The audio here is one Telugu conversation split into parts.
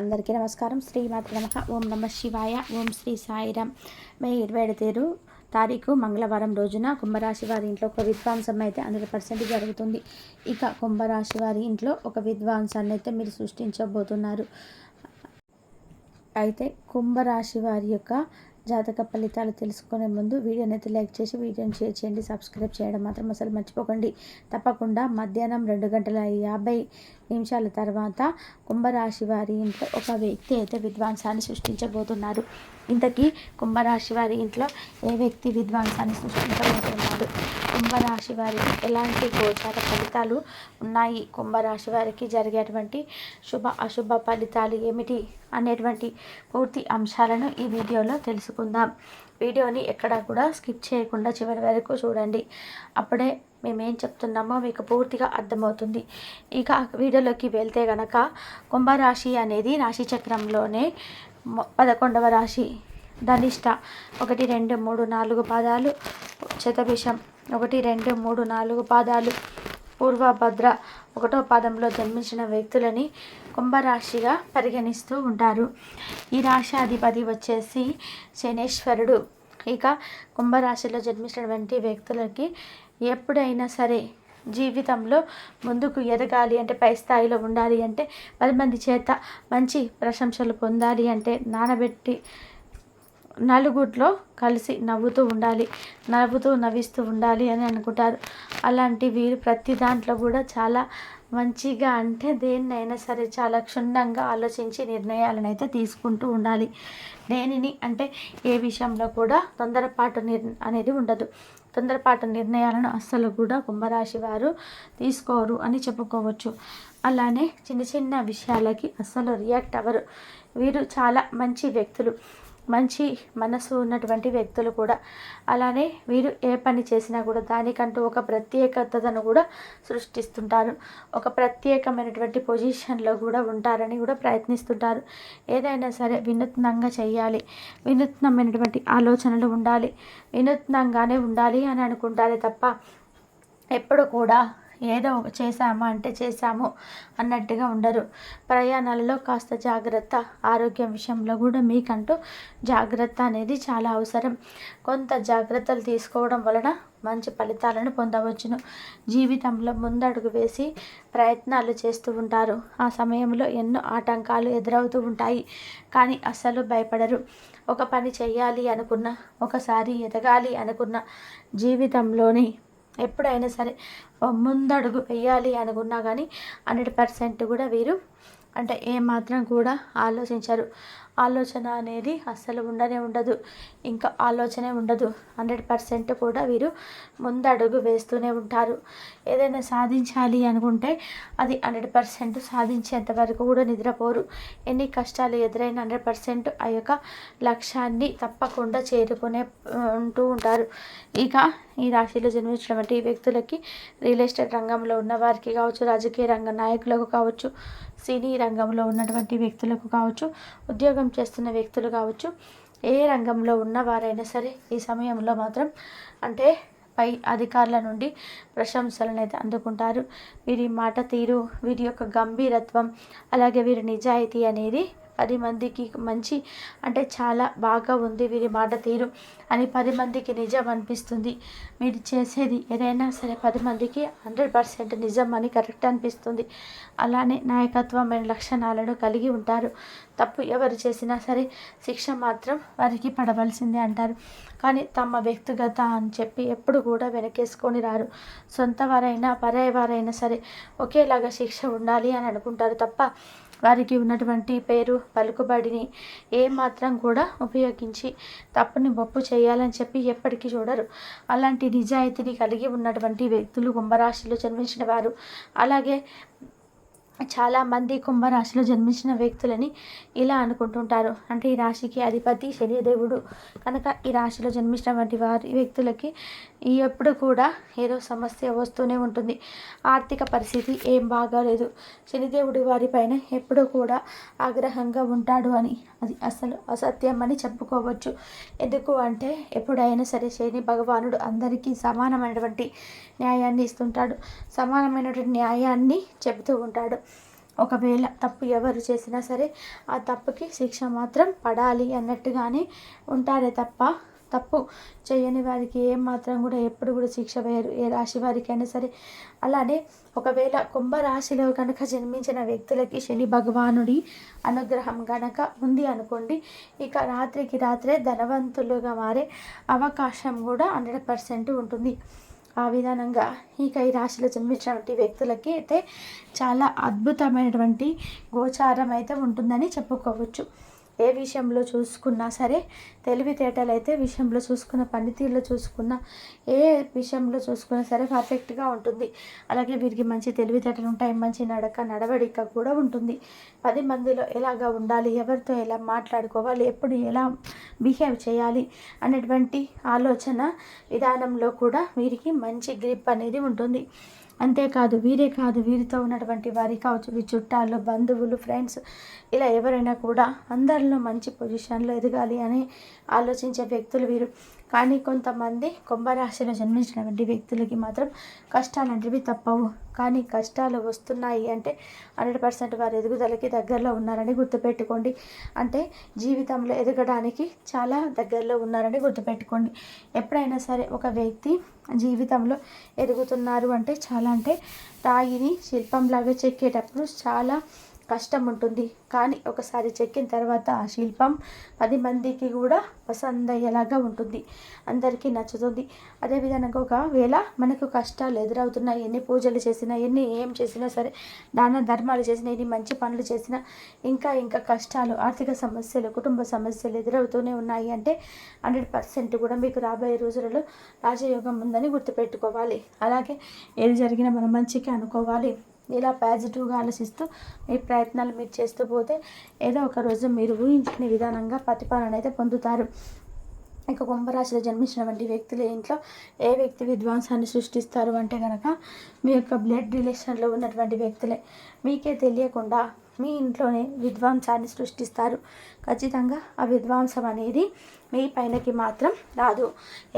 అందరికీ నమస్కారం. శ్రీమాత్రే నమః. ఓం నమ శివాయ. ఓం శ్రీ సాయిరామ్. మే 27 తారీఖు మంగళవారం రోజున కుంభరాశి వారి ఇంట్లో ఒక విద్వాంసం అయితే 100% జరుగుతుంది. ఇక కుంభరాశి వారి ఇంట్లో ఒక విద్వాంసాన్ని అయితే మీరు సృష్టించబోతున్నారు. అయితే కుంభరాశి వారి యొక్క జాతక ఫలితాలు తెలుసుకునే ముందు వీడియోని అయితే లైక్ చేసి వీడియోని షేర్ చేయండి. సబ్స్క్రైబ్ చేయడం మాత్రం అసలు మర్చిపోకండి. తప్పకుండా మధ్యాహ్నం 2:50 తర్వాత కుంభరాశి వారి ఇంట్లో ఒక వ్యక్తి అయితే విద్వాంసాన్ని సృష్టించబోతున్నారు. ఇంతకీ కుంభరాశి వారి ఇంట్లో ఏ వ్యక్తి విద్వాంసాన్ని సృష్టించబోతున్నారు? కుంభరాశి వారికి ఎలాంటి గోచార ఫలితాలు ఉన్నాయి? కుంభరాశి వారికి జరిగేటువంటి శుభ అశుభ ఫలితాలు ఏమిటి అనేటువంటి పూర్తి అంశాలను ఈ వీడియోలో తెలుసుకుందాం. వీడియోని ఎక్కడా కూడా స్కిప్ చేయకుండా చివరి వరకు చూడండి. అప్పుడే మేమేం చెప్తున్నామో మీకు పూర్తిగా అర్థమవుతుంది. ఇక వీడియోలోకి వెళ్తే గనక కుంభరాశి అనేది రాశి చక్రంలోనే 11వ రాశి. ధనిష్ట 1, 2, 3, 4 పాదాలు, శతభిషం 1, 2, 3, 4 పాదాలు, పూర్వభద్ర 1వ పాదంలో జన్మించిన వ్యక్తులని కుంభరాశిగా పరిగణిస్తూ ఉంటారు. ఈ రాశి అధిపతి వచ్చేసి శనేశ్వరుడు. ఇక కుంభరాశిలో జన్మించినటువంటి వ్యక్తులకి ఎప్పుడైనా సరే జీవితంలో ముందుకు ఎదగాలి అంటే, పై స్థాయిలో ఉండాలి అంటే, 10 మంది చేత మంచి ప్రశంసలు పొందాలి అంటే, నానబెట్టి నలుగురిలో కలిసి నవ్వుతూ ఉండాలి, నవ్విస్తూ ఉండాలి అని అనుకుంటారు. అలాంటి వీరు ప్రతి దాంట్లో కూడా చాలా మంచిగా, అంటే దేన్నైనా సరే చాలా క్షుణ్ణంగా ఆలోచించి నిర్ణయాలను అయితే తీసుకుంటూ ఉండాలి. దేనిని అంటే ఏ విషయంలో కూడా తొందరపాటు అనేది ఉండదు. తొందరపాటు నిర్ణయాలను అస్సలు కూడా కుంభరాశి వారు తీసుకోరు అని చెప్పుకోవచ్చు. అలానే చిన్న చిన్న విషయాలకి అస్సలు రియాక్ట్ అవ్వరు. వీరు చాలా మంచి వ్యక్తులు, మంచి మనసు ఉన్నటువంటి వ్యక్తులు కూడా. అలానే వీరు ఏ పని చేసినా కూడా దానికంటూ ఒక ప్రత్యేకతను కూడా సృష్టిస్తుంటారు. ఒక ప్రత్యేకమైనటువంటి పొజిషన్లో కూడా ఉంటారని కూడా ప్రయత్నిస్తుంటారు. ఏదైనా సరే వినూత్నంగా చేయాలి, వినూత్నమైనటువంటి ఆలోచనలు ఉండాలి, వినూత్నంగానే ఉండాలి అని అనుకుంటారే తప్ప ఎప్పుడు కూడా ఏదో చేశామా అంటే చేశాము అన్నట్టుగా ఉండరు. ప్రయాణాలలో కాస్త జాగ్రత్త, ఆరోగ్యం విషయంలో కూడా మీకంటూ జాగ్రత్త అనేది చాలా అవసరం. కొంత జాగ్రత్తలు తీసుకోవడం వలన మంచి ఫలితాలను పొందవచ్చును. జీవితంలో ముందడుగు వేసి ప్రయత్నాలు చేస్తూ ఉంటారు. ఆ సమయంలో ఎన్నో ఆటంకాలు ఎదురవుతూ ఉంటాయి, కానీ అస్సలు భయపడరు. ఒక పని చేయాలి అనుకున్న, ఒకసారి ఎదగాలి అనుకున్న, జీవితంలోని ఎప్పుడైనా సరే ముందడుగు వేయాలి అనుకున్నా కానీ 100% కూడా వీరు అంటే ఏమాత్రం కూడా ఆలోచించరు. ఆలోచన అనేది అస్సలు ఉండదు. ఇంకా ఆలోచనే ఉండదు. 100% కూడా వీరు ముందడుగు వేస్తూనే ఉంటారు. ఏదైనా సాధించాలి అనుకుంటే అది 100% సాధించేంత వరకు కూడా నిద్రపోరు. ఎన్ని కష్టాలు ఎదురైనా 100% ఆ యొక్క లక్ష్యాన్ని తప్పకుండా చేరుకునే ఉంటూ ఉంటారు. ఇక ఈ రాశిలో జన్మించినటువంటి వ్యక్తులకి రియల్ ఎస్టేట్ రంగంలో ఉన్న వారికి కావచ్చు, రాజకీయ రంగ నాయకులకు కావచ్చు, సినీ రంగంలో ఉన్నటువంటి వ్యక్తులకు కావచ్చు, ఉద్యోగం చేస్తున్న వ్యక్తులు కావచ్చు, ఏ రంగంలో ఉన్నవారైనా సరే ఈ సమయంలో మాత్రం అంటే పై అధికారుల నుండి ప్రశంసలను అయితే అందుకుంటారు. వీరి మాట తీరు, వీరి యొక్క గంభీరత్వం, అలాగే వీరి నిజాయితీ అనేది 10 మందికి మంచి అంటే చాలా బాగా ఉంది వీరి మాట తీరు అని 10 మందికి నిజం అనిపిస్తుంది. మీరు చేసేది ఏదైనా సరే 10 మందికి 100% నిజం అని కరెక్ట్ అనిపిస్తుంది. అలానే నాయకత్వమైన లక్షణాలను కలిగి ఉంటారు. తప్పు ఎవరు చేసినా సరే శిక్ష మాత్రం వారికి పడవలసిందే అంటారు. కానీ తమ వ్యక్తిగత అని చెప్పి ఎప్పుడు కూడా వెనకేసుకొని రారు. సొంత వారైనా పరాయి వారైనా సరే ఒకేలాగా శిక్ష ఉండాలి అని అనుకుంటారు తప్ప వారికి ఉన్నటువంటి పేరు, పలుకుబడిని ఏమాత్రం కూడా ఉపయోగించి తప్పుని ఒప్పు చేయాలని చెప్పి ఎప్పటికీ చూడరు. అలాంటి నిజాయితీని కలిగి ఉన్నటువంటి వ్యక్తులు కుంభరాశిలో జన్మించిన వారు. అలాగే చాలామంది కుంభరాశిలో జన్మించిన వ్యక్తులని ఇలా అనుకుంటుంటారు, అంటే ఈ రాశికి అధిపతి శనిదేవుడు కనుక ఈ రాశిలో జన్మించినటువంటి వారి వ్యక్తులకి ఎప్పుడు కూడా ఏదో సమస్య వస్తూనే ఉంటుంది. ఆర్థిక పరిస్థితి ఏం బాగాలేదు. శనిదేవుడు వారిపైన ఎప్పుడూ కూడా ఆగ్రహంగా ఉంటాడు అని అది అసలు అసత్యం అని చెప్పుకోవచ్చు. ఎందుకు అంటే ఎప్పుడైనా సరే శని భగవానుడు అందరికీ సమానమైనటువంటి న్యాయాన్ని ఇస్తుంటాడు, సమానమైనటువంటి న్యాయాన్ని చెబుతూ ఉంటాడు. ఒకవేళ తప్పు ఎవరు చేసినా సరే ఆ తప్పుకి శిక్ష మాత్రం పడాలి అన్నట్టుగానే ఉంటారే తప్ప తప్పు చేయని వారికి ఏమాత్రం కూడా ఎప్పుడు కూడా శిక్ష వేయరు, ఏ రాశి వారికైనా సరే. అలానే ఒకవేళ కుంభరాశిలో కనుక జన్మించిన వ్యక్తులకి శని భగవానుడి అనుగ్రహం కనుక ఉంది అనుకోండి, ఇక రాత్రికి రాత్రే ధనవంతులుగా మారే అవకాశం కూడా 100% ఉంటుంది. ఆ విధానంగా ఇక ఈ రాశిలో జన్మించినటువంటి వ్యక్తులకి అయితే చాలా అద్భుతమైనటువంటి గోచారం అయితే ఉంటుందని చెప్పుకోవచ్చు. ఏ విషయంలో చూసుకున్నా సరే, తెలివితేటలు అయితే విషయంలో చూసుకున్న, పనితీరులో చూసుకున్న, ఏ విషయంలో చూసుకున్నా సరే పర్ఫెక్ట్గా ఉంటుంది. అలాగే వీరికి మంచి తెలివితేటలు ఉంటాయి, మంచి నడవడిక కూడా ఉంటుంది. 10 మందిలో ఎలాగా ఉండాలి, ఎవరితో ఎలా మాట్లాడుకోవాలి, ఎప్పుడు ఎలా బిహేవ్ చేయాలి అనేటువంటి ఆలోచన విధానంలో కూడా వీరికి మంచి గ్రిప్ అనేది ఉంటుంది. అంతేకాదు వీరే కాదు, వీరితో ఉన్నటువంటి వారి కావచ్చు, వీరి చుట్టాలు, బంధువులు, ఫ్రెండ్స్, ఇలా ఎవరైనా కూడా అందరిలో మంచి పొజిషన్లో ఎదగాలి అని ఆలోచించే వ్యక్తులు వీరు. కానీ కొంతమంది కుంభరాశిలో జన్మించినటువంటి వ్యక్తులకి మాత్రం కష్టాలు అనేవి తప్పవు. కానీ కష్టాలు వస్తున్నాయి అంటే 100% వారి ఎదుగుదలకి దగ్గరలో ఉన్నారని గుర్తుపెట్టుకోండి. అంటే జీవితంలో ఎదగడానికి చాలా దగ్గరలో ఉన్నారని గుర్తుపెట్టుకోండి. ఎప్పుడైనా సరే ఒక వ్యక్తి జీవితంలో ఎదుగుతున్నారు అంటే రాయిని శిల్పంలాగా చెక్కేటప్పుడు చాలా కష్టం ఉంటుంది. కానీ ఒకసారి చెక్కిన తర్వాత ఆ శిల్పం 10 మందికి కూడా పసందయ్యేలాగా ఉంటుంది, అందరికీ నచ్చుతుంది. అదేవిధంగా ఒకవేళ మనకు కష్టాలు ఎదురవుతున్నాయి, ఎన్ని పూజలు చేసినా, ఏం చేసినా సరే, దాన ధర్మాలు చేసినా, ఎన్ని మంచి పనులు చేసినా ఇంకా కష్టాలు, ఆర్థిక సమస్యలు, కుటుంబ సమస్యలు ఎదురవుతూనే ఉన్నాయి అంటే 100% కూడా మీకు రాబోయే రోజులలో రాజయోగం ఉందని గుర్తుపెట్టుకోవాలి. అలాగే ఏది జరిగినా మనం మంచిగా అనుకోవాలి. ఇలా పాజిటివ్గా ఆలోచిస్తూ మీ ప్రయత్నాలు మీరు చేస్తూ పోతే ఏదో ఒక రోజు మీరు ఊహించని విధానంగా ప్రతిఫలన అయితే పొందుతారు. ఇక కుంభరాశిలో జన్మించినటువంటి వ్యక్తుల ఇంట్లో ఏ వ్యక్తి విధ్వంసాన్ని సృష్టిస్తారు అంటే కనుక మీ యొక్క బ్లడ్ రిలేషన్లో ఉన్నటువంటి వ్యక్తులే. మీకే తెలియకుండా మీ ఇంట్లోనే విధ్వంసాన్ని సృష్టిస్తారు. ఖచ్చితంగా ఆ విధ్వంసం అనేది మీ పైనకి మాత్రం రాదు.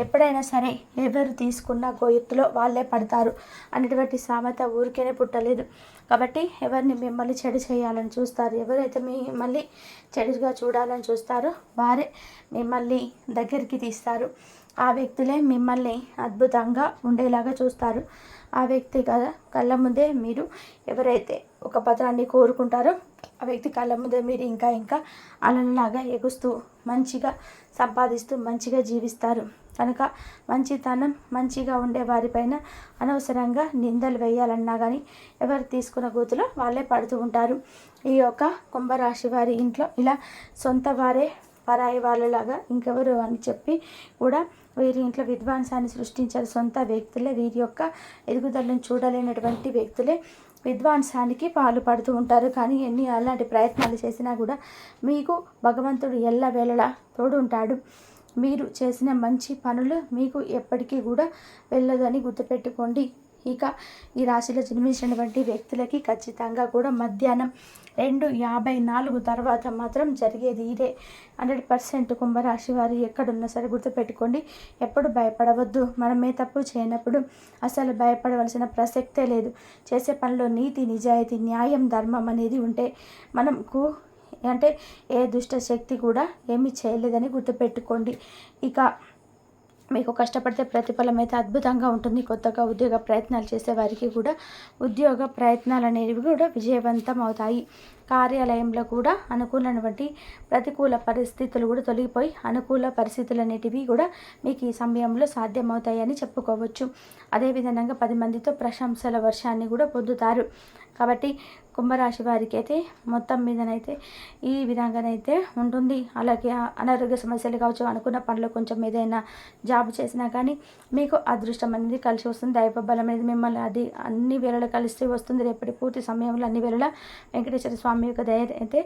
ఎప్పుడైనా సరే ఎవరు తీసుకున్న గోయెత్తులో వాళ్ళే పడతారు అనేటువంటి సామెత ఊరికేనే పుట్టలేదు. కాబట్టి ఎవరిని మిమ్మల్ని చెడు చేయాలని చూస్తారు, ఎవరైతే మిమ్మల్ని చెడుగా చూడాలని చూస్తారో వారే మిమ్మల్ని దగ్గరికి తీస్తారు. ఆ వ్యక్తులే మిమ్మల్ని అద్భుతంగా ఉండేలాగా చూస్తారు. ఆ వ్యక్తి కళ్ళ ముందే మీరు ఎవరైతే ఒక పత్రాన్ని కోరుకుంటారో ఆ వ్యక్తి కళ్ళ ముందే మీరు ఇంకా అలలాగా ఎగుస్తూ మంచిగా సంపాదిస్తూ మంచిగా జీవిస్తారు. కనుక మంచితనం, మంచిగా ఉండే వారిపైన అనవసరంగా నిందలు వేయాలన్నా కానీ ఎవరు తీసుకున్న గోతులో వాళ్ళే పడుతూ ఉంటారు. ఈ యొక్క కుంభరాశి వారి ఇంట్లో ఇలా సొంత వారే పరాయి వాళ్ళలాగా ఇంకెవరు అని చెప్పి కూడా వీరి ఇంట్లో విధ్వంసాన్ని సృష్టించారు. సొంత వ్యక్తులే వీరి యొక్క ఎదుగుదలను చూడలేనటువంటి వ్యక్తులే విధ్వంసానికి పాల్పడుతూ ఉంటారు. కానీ అలాంటి ప్రయత్నాలు చేసినా కూడా మీకు భగవంతుడు ఎల్లవేళలా తోడు ఉంటాడు. మీరు చేసిన మంచి పనులు మీకు ఎప్పటికీ కూడా వెళ్ళదని గుర్తుపెట్టుకోండి. ఇక ఈ రాశిలో జన్మించినటువంటి వ్యక్తులకి ఖచ్చితంగా కూడా మధ్యాహ్నం 2:54 తర్వాత మాత్రం జరిగేది ఇదే. 100% కుంభరాశి వారు ఎక్కడున్నా సరే గుర్తుపెట్టుకోండి, ఎప్పుడు భయపడవద్దు. మనమే తప్పు చేయనప్పుడు అసలు భయపడవలసిన ప్రసక్తే లేదు. చేసే పనిలో నీతి, నిజాయితీ, న్యాయం, ధర్మం అనేది ఉంటే మనకు ఏ దుష్ట శక్తి కూడా ఏమీ చేయలేదని గుర్తుపెట్టుకోండి. ఇక మీకు కష్టపడితే ప్రతిఫలం అయితే అద్భుతంగా ఉంటుంది. కొత్తగా ఉద్యోగ ప్రయత్నాలు చేసే వారికి కూడా ఉద్యోగ ప్రయత్నాలు అనేవి కూడా విజయవంతం అవుతాయి. కార్యాలయంలో కూడా అనుకూలమైనటువంటి ప్రతికూల పరిస్థితులు కూడా తొలగిపోయి అనుకూల పరిస్థితులు అనేటివి కూడా మీకు ఈ సమయంలో సాధ్యమవుతాయని చెప్పుకోవచ్చు. అదేవిధంగా 10 మందితో ప్రశంసల వర్షాన్ని కూడా పొందుతారు. కాబట్టి కుంభరాశి వారికి అయితే మొత్తం మీదనైతే ఈ విధంగానైతే ఉంటుంది. అలాగే అనారోగ్య సమస్యలు కావచ్చు, అనుకున్న పనులు కొంచెం ఏదైనా జాబ్ చేసినా కానీ మీకు అదృష్టం అనేది కలిసి వస్తుంది. దైవ బలం అనేది మిమ్మల్ని అది అన్ని వేళలా కలిసి వస్తుంది. రేపటి పూర్తి సమయంలో అన్ని వేళలా వెంకటేశ్వర స్వామి యొక్క దయ అయితే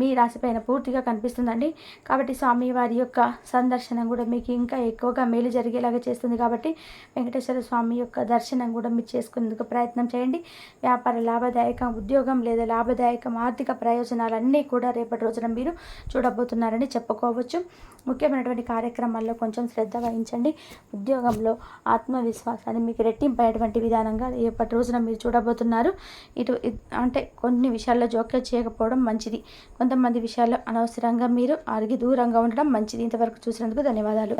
మీ రాశిపైన పూర్తిగా కనిపిస్తుందండి. కాబట్టి స్వామివారి యొక్క సందర్శనం కూడా మీకు ఇంకా ఎక్కువగా మేలు జరిగేలాగా చేస్తుంది. కాబట్టి వెంకటేశ్వర స్వామి యొక్క దర్శనం కూడా మీరు చేసుకునేందుకు ప్రయత్నం చేయండి. వ్యాపార లాభదాయకం, ఉద్యోగం లేదా లాభదాయకం, ఆర్థిక ప్రయోజనాలన్నీ కూడా రేపటి రోజున మీరు చూడబోతున్నారని చెప్పుకోవచ్చు. ముఖ్యమైనటువంటి కార్యక్రమాల్లో కొంచెం శ్రద్ధ వహించండి. ఉద్యోగంలో ఆత్మవిశ్వాసాన్ని మీకు రెట్టింపేటువంటి విధానంగా రేపటి రోజున మీరు చూడబోతున్నారు. అంటే కొన్ని విషయాల్లో జోక్యం చేయకపోవడం మంచిది. కొంతమంది విషయాల్లో అనవసరంగా మీరు దూరంగా ఉండడం మంచిది. ఇంతవరకు చూసినందుకు ధన్యవాదాలు.